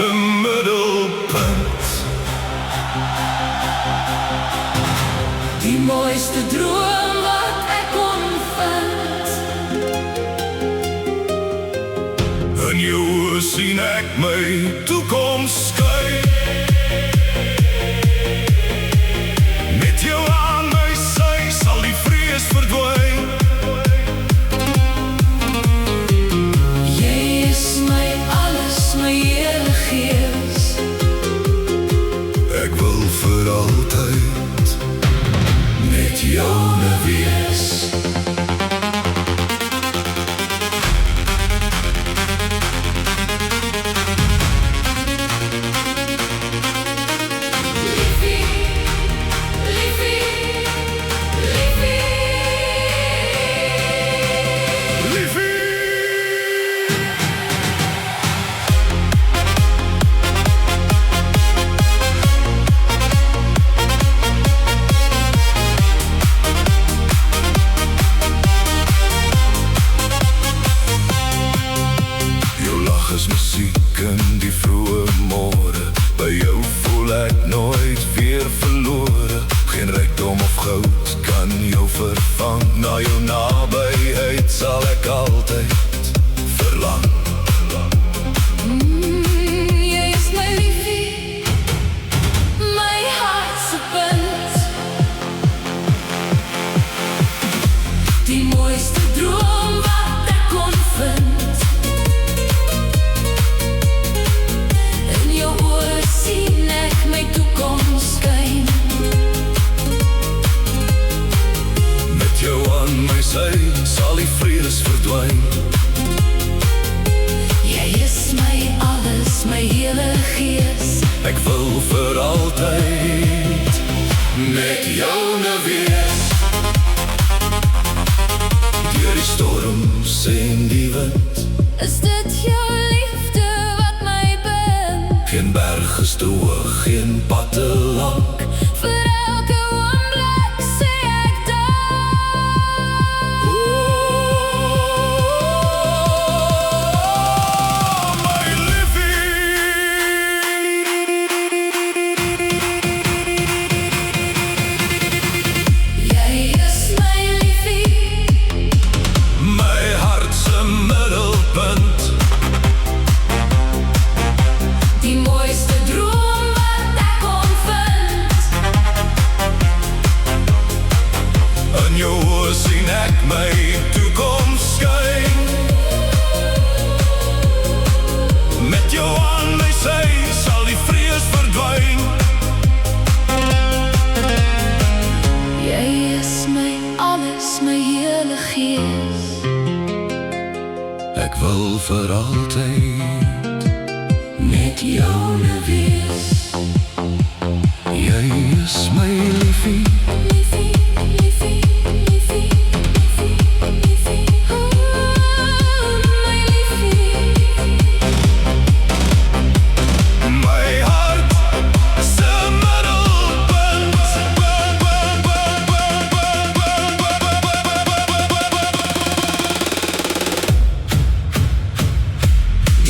se middelpunt. Die mooiste droom wat ek kon vind. In jou oë sien ek my toekoms skyn. Met jou aan my sy sal die vrees verdwyn. Jy is my alles, my hele gees. Ek wil vir altyd met joune wees. Is muziek in die vroege môre. By jou voel ek nooit weer verlore. Geen rykdom of goud kan jou vervang. Na jou nabyheid sal ek altyd verlang. Jy is my liefie, my hart se punt. Die mooiste droom wat ek kon vind. Sy sal die vrees verdwyn. Jy is my alles, my hele gees. Ek wil vir altyd met joune wees. Deur die storms en die wind. Is dit jou liefde wat my bind? Geen berg is te hoog, geen pad te lank. Vir elke oomblik sê ek sien ek my toekoms skyn. Met jou aan my sy sal die vrees verdwyn. jy is my alles, my hele gees. Ek wil vir altyd met joune wees. Jy is my liefie,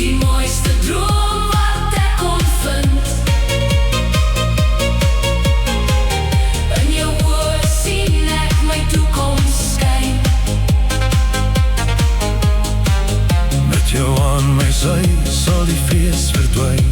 die mooiste droom wat ek kon vind. In jou oë sien ek my toekoms skyn. met jou aan my sy sal die vrees verdwyn.